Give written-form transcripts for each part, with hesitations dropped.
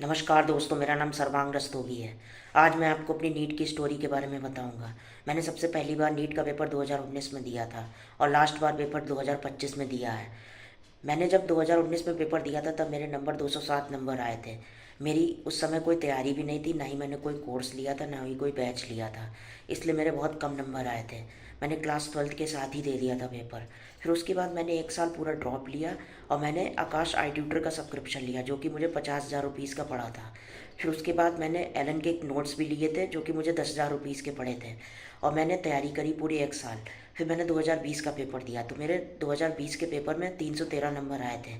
नमस्कार दोस्तों, मेरा नाम सर्वांग रस्तोगी है। आज मैं आपको अपनी नीट की स्टोरी के बारे में बताऊंगा। मैंने सबसे पहली बार नीट का पेपर 2019 में दिया था और लास्ट बार पेपर 2025 में दिया है। मैंने जब 2019 में पेपर दिया था तब मेरे नंबर 207 नंबर आए थे। मेरी उस समय कोई तैयारी भी नहीं थी, ना ही मैंने कोई कोर्स लिया था, ना ही कोई बैच लिया था। इसलिए मेरे बहुत कम नंबर आए थे। मैंने क्लास 12th के साथ ही दे दिया था पेपर। फिर उसके बाद मैंने एक साल पूरा ड्रॉप लिया और मैंने आकाश आई ट्यूटर का सब्सक्रिप्शन लिया, जो कि मुझे 50,000 रुपीज़ का पड़ा था। फिर उसके बाद मैंने एलन के नोट्स भी लिए थे, जो कि मुझे 10,000 रुपीज़ के पड़े थे। और मैंने तैयारी करी पूरी एक साल। फिर मैंने 2020 का पेपर दिया तो मेरे 2020 के पेपर में 313 नंबर आए थे।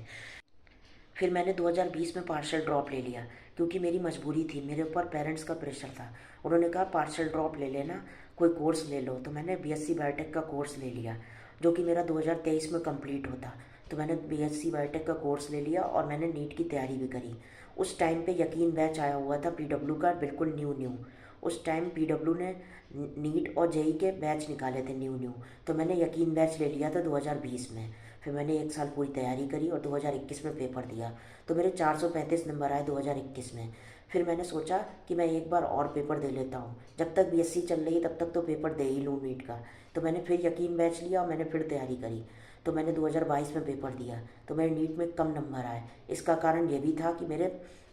फिर मैंने 2020 में पार्शियल ड्रॉप ले लिया, क्योंकि मेरी मजबूरी थी, मेरे ऊपर पेरेंट्स का प्रेशर था। उन्होंने कहा पार्शियल ड्रॉप ले लेना, कोई कोर्स ले लो। तो मैंने बीएससी बायोटेक का कोर्स ले लिया, जो कि मेरा 2023 में कंप्लीट होता। तो मैंने बीएससी बायोटेक का कोर्स ले लिया और मैंने नीट की तैयारी भी करी। उस टाइम पे यकीन बैच आया हुआ था पीडब्ल्यू का, बिल्कुल न्यू न्यू। उस टाइम पीडब्ल्यू ने नीट और जेई के बैच निकाले थे न्यू न्यू। तो मैंने यकीन बैच ले लिया था 2020 में। फिर मैंने एक साल पूरी तैयारी करी और 2021 में पेपर दिया। तो मेरे 435 नंबर आए 2021 में। फिर मैंने सोचा कि मैं एक बार और पेपर दे लेता हूँ, जब तक बीएससी चल रही है तब तक तो पेपर दे ही लूँ नीट का। तो मैंने फिर यकीन बैच लिया और मैंने फिर तैयारी करी। तो मैंने 2022 में पेपर दिया तो मेरे नीट में कम नंबर आए। इसका कारण ये भी था कि मेरे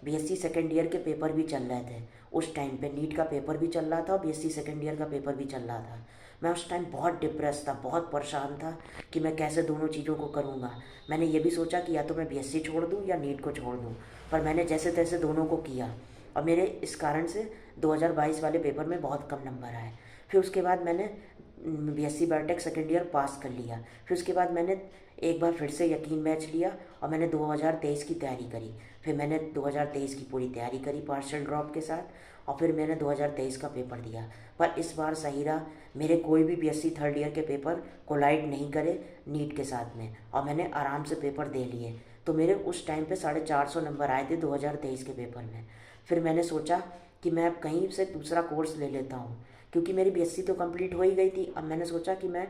बीएससी सेकेंड ईयर के पेपर भी चल रहे थे। उस टाइम पे नीट का पेपर भी चल रहा था और बीएससी सेकेंड ईयर का पेपर भी चल रहा था। मैं उस टाइम बहुत डिप्रेस था, बहुत परेशान था कि मैं कैसे दोनों चीज़ों को करूँगा। मैंने ये भी सोचा कि या तो मैं बीएससी छोड़ दूँ या नीट को छोड़ दूँ, पर मैंने जैसे तैसे दोनों को किया और मेरे इस कारण से 2022 वाले पेपर में बहुत कम नंबर आए। फिर उसके बाद मैंने बीएससी बायोटेक सेकेंड ईयर पास कर लिया। फिर उसके बाद मैंने एक बार फिर से यकीन बैच लिया और मैंने 2023 की तैयारी करी। फिर मैंने 2023 की पूरी तैयारी करी पार्शियल ड्रॉप के साथ और फिर मैंने 2023 का पेपर दिया। पर इस बार सही रहा, मेरे कोई भी बीएससी थर्ड ईयर के पेपर कोलाइड नहीं करे नीट के साथ में और मैंने आराम से पेपर दे लिए। तो मेरे उस टाइम पे 450 नंबर आए थे 2023 के पेपर में। फिर मैंने सोचा कि मैं अब कहीं से दूसरा कोर्स ले लेता हूँ, क्योंकि मेरी बीएससी तो कंप्लीट हो ही गई थी। अब मैंने सोचा कि मैं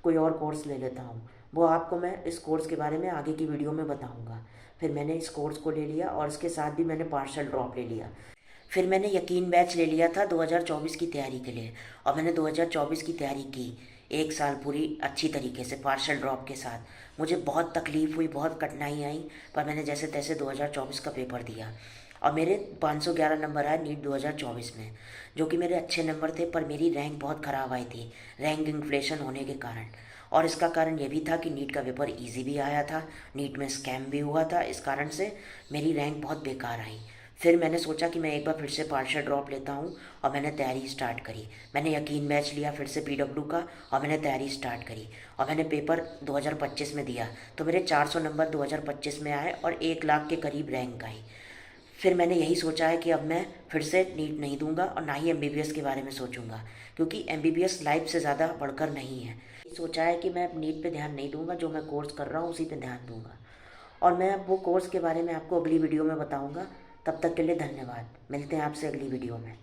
कोई और कोर्स ले लेता हूँ। वो आपको मैं इस कोर्स के बारे में आगे की वीडियो में बताऊँगा। फिर मैंने इस कोर्स को ले लिया और इसके साथ भी मैंने पार्शियल ड्रॉप ले लिया। फिर मैंने यकीन बैच ले लिया था 2024 की तैयारी के लिए और मैंने 2024 की तैयारी की एक साल पूरी अच्छी तरीके से पार्शियल ड्रॉप के साथ। मुझे बहुत तकलीफ़ हुई, बहुत कठिनाई आई, पर मैंने जैसे तैसे 2024 का पेपर दिया और मेरे 511 नंबर आए नीट 2024 में, जो कि मेरे अच्छे नंबर थे। पर मेरी रैंक बहुत ख़राब आई थी, रैंक इन्फ्लेशन होने के कारण। और इसका कारण ये भी था कि नीट का पेपर इजी भी आया था, नीट में स्कैम भी हुआ था। इस कारण से मेरी रैंक बहुत बेकार आई। फिर मैंने सोचा कि मैं एक बार फिर से पार्शियल ड्रॉप लेता हूँ और मैंने तैयारी स्टार्ट करी। मैंने यकीन बैच लिया फिर से पीडब्ल्यू का और मैंने तैयारी स्टार्ट करी और मैंने पेपर 2025 में दिया। तो मेरे 400 नंबर 2025 में आए और 1 लाख के करीब रैंक आई। फिर मैंने यही सोचा है कि अब मैं फिर से नीट नहीं दूंगा और ना ही एमबीबीएस के बारे में सोचूंगा, क्योंकि एमबीबीएस लाइफ से ज़्यादा बढ़कर नहीं है। सोचा है कि मैं अब नीट पे ध्यान नहीं दूंगा, जो मैं कोर्स कर रहा हूँ उसी पे ध्यान दूंगा। और मैं अब वो कोर्स के बारे में आपको अगली वीडियो में बताऊंगा। तब तक के लिए धन्यवाद। मिलते हैं आपसे अगली वीडियो में।